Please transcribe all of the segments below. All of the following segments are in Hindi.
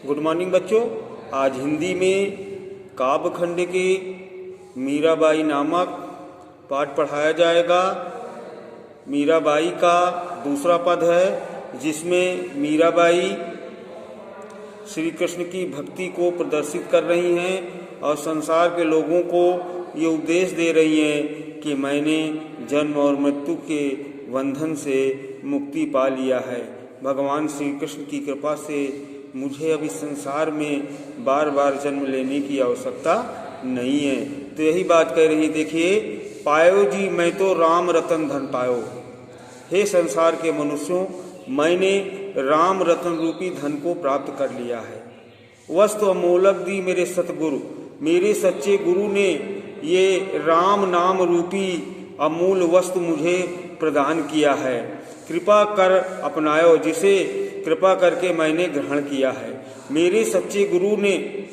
गुड मॉर्निंग बच्चों। आज हिंदी में काव्य खंड के मीराबाई नामक पाठ पढ़ाया जाएगा। मीराबाई का दूसरा पद है, जिसमें मीराबाई श्री कृष्ण की भक्ति को प्रदर्शित कर रही हैं और संसार के लोगों को ये उपदेश दे रही हैं कि मैंने जन्म और मृत्यु के बंधन से मुक्ति पा लिया है। भगवान श्री कृष्ण की कृपा से मुझे अब इस संसार में बार बार जन्म लेने की आवश्यकता नहीं है। तो यही बात कह रही, देखिए, पायो जी मैं तो राम रतन धन पायो। हे संसार के मनुष्यों, मैंने राम रतन रूपी धन को प्राप्त कर लिया है। वस्तु अमोलक दी मेरे सतगुरु, मेरे सच्चे गुरु ने ये राम नाम रूपी अमूल वस्तु मुझे प्रदान किया है। कृपा कर अपनायो, जिसे कृपा करके मैंने ग्रहण किया है। मेरे सच्चे गुरु ने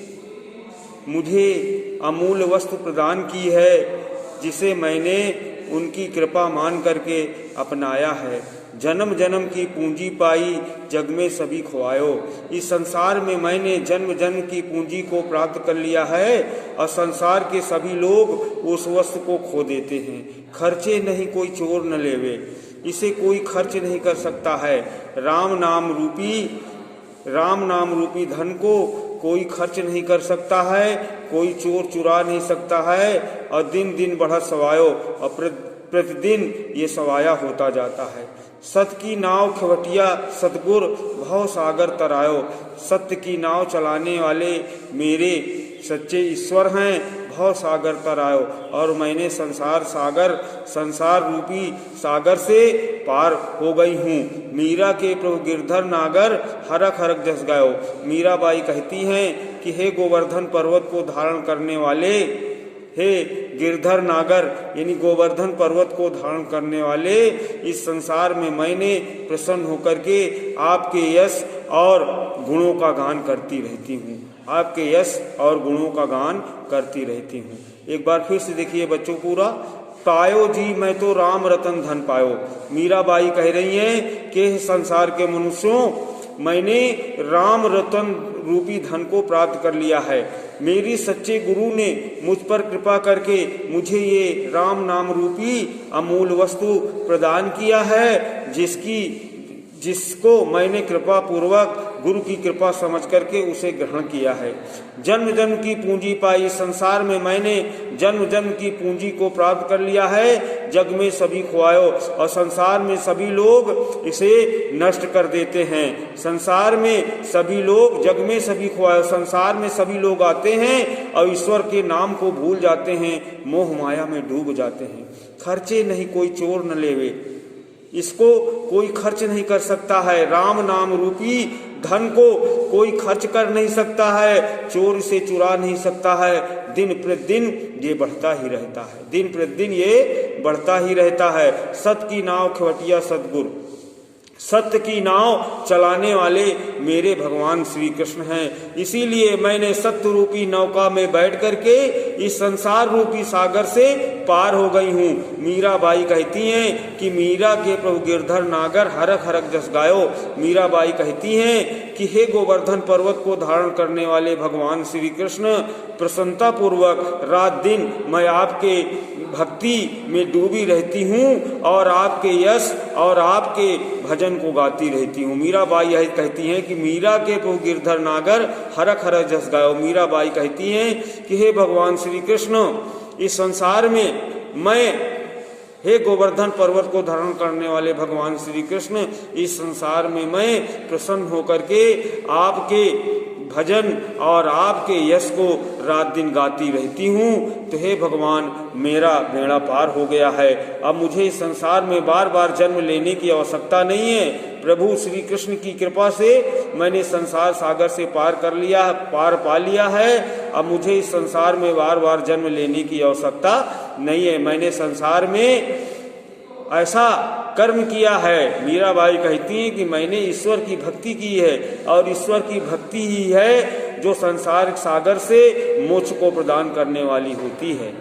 मुझे अमूल वस्तु प्रदान की है, जिसे मैंने उनकी कृपा मान करके अपनाया है। जन्म जन्म की पूंजी पाई, जग में सभी खोआयो। इस संसार में मैंने जन्म जन्म की पूंजी को प्राप्त कर लिया है और संसार के सभी लोग उस वस्तु को खो देते हैं। खर्चे नहीं कोई चोर न लेवे, इसे कोई खर्च नहीं कर सकता है। राम नाम रूपी धन को कोई खर्च नहीं कर सकता है, कोई चोर चुरा नहीं सकता है। और दिन दिन बढ़त सवायो, और प्रतिदिन ये सवाया होता जाता है। सत्य की नाव खवटिया सतगुर भव सागर तरायो। सत्य की नाव चलाने वाले मेरे सच्चे ईश्वर हैं, भव सागर तरायो। और मैंने संसार रूपी सागर से पार हो गई हूँ। मीरा के प्रभु गिरधर नागर हरक हरक जस गायो। मीराबाई कहती हैं कि हे गोवर्धन पर्वत को धारण करने वाले, हे गिरधर नागर यानी गोवर्धन पर्वत को धारण करने वाले, इस संसार में मैंने प्रसन्न होकर के आपके यश और गुणों का गान करती रहती हूँ। आपके यश और गुणों का गान करती रहती हूँ। एक बार फिर से देखिए बच्चों पूरा। पायो जी मैं तो राम रतन धन पायो। मीराबाई कह रही हैं कि संसार के मनुष्यों, मैंने राम रतन रूपी धन को प्राप्त कर लिया है। मेरे सच्चे गुरु ने मुझ पर कृपा करके मुझे ये राम नाम रूपी अमूल वस्तु प्रदान किया है, जिसको मैंने कृपा पूर्वक गुरु की कृपा समझ करके उसे ग्रहण किया है। जन्म जन्म की पूंजी पाई, संसार में मैंने जन्म जन्म की पूंजी को प्राप्त कर लिया है। जग में सभी खोआयो, और संसार में सभी लोग इसे नष्ट कर देते हैं। संसार में सभी लोग, जग में सभी खोआयो, संसार में सभी लोग आते हैं और ईश्वर के नाम को भूल जाते हैं, मोह माया में डूब जाते हैं। खर्चे नहीं कोई चोर न लेवे, इसको कोई खर्च नहीं कर सकता है। राम नाम रूपी धन को कोई खर्च कर नहीं सकता है, चोर इसे चुरा नहीं सकता है। दिन प्रतिदिन ये बढ़ता ही रहता है, दिन प्रतिदिन ये बढ़ता ही रहता है। सत्य की नाव खवटिया सतगुरु, सत्य की नाव चलाने वाले मेरे भगवान श्री कृष्ण हैं। इसीलिए मैंने सत्य रूपी नौका में बैठ करके इस संसार रूपी सागर से पार हो गई हूँ। मीराबाई कहती हैं कि मीरा के प्रभु गिरधर नागर हरक हरक जस गायो। मीराबाई कहती हैं कि हे गोवर्धन पर्वत को धारण करने वाले भगवान श्री कृष्ण, प्रसन्नता पूर्वक रात दिन मैं आपके भक्ति में डूबी रहती हूँ और आपके यश और आपके भजन को गाती रहती हूँ। मीराबाई यही कहती हैं कि मीरा के प्रभु गिरधर नागर हरक हरक जस गायो। मीराबाई कहती हैं कि हे भगवान श्री कृष्ण, इस संसार में मैं, हे गोवर्धन पर्वत को धारण करने वाले भगवान श्री कृष्ण, इस संसार में मैं प्रसन्न होकर के आपके भजन और आपके यश को रात दिन गाती रहती हूँ। तो हे भगवान, मेरा बेड़ा पार हो गया है। अब मुझे इस संसार में बार बार जन्म लेने की आवश्यकता नहीं है। प्रभु श्री कृष्ण की कृपा से मैंने संसार सागर से पार पा लिया है। अब मुझे इस संसार में बार बार जन्म लेने की आवश्यकता नहीं है। मैंने संसार में ऐसा कर्म किया है। मीराबाई कहती हैं कि मैंने ईश्वर की भक्ति की है, और ईश्वर की भक्ति ही है जो संसार सागर से मोक्ष को प्रदान करने वाली होती है।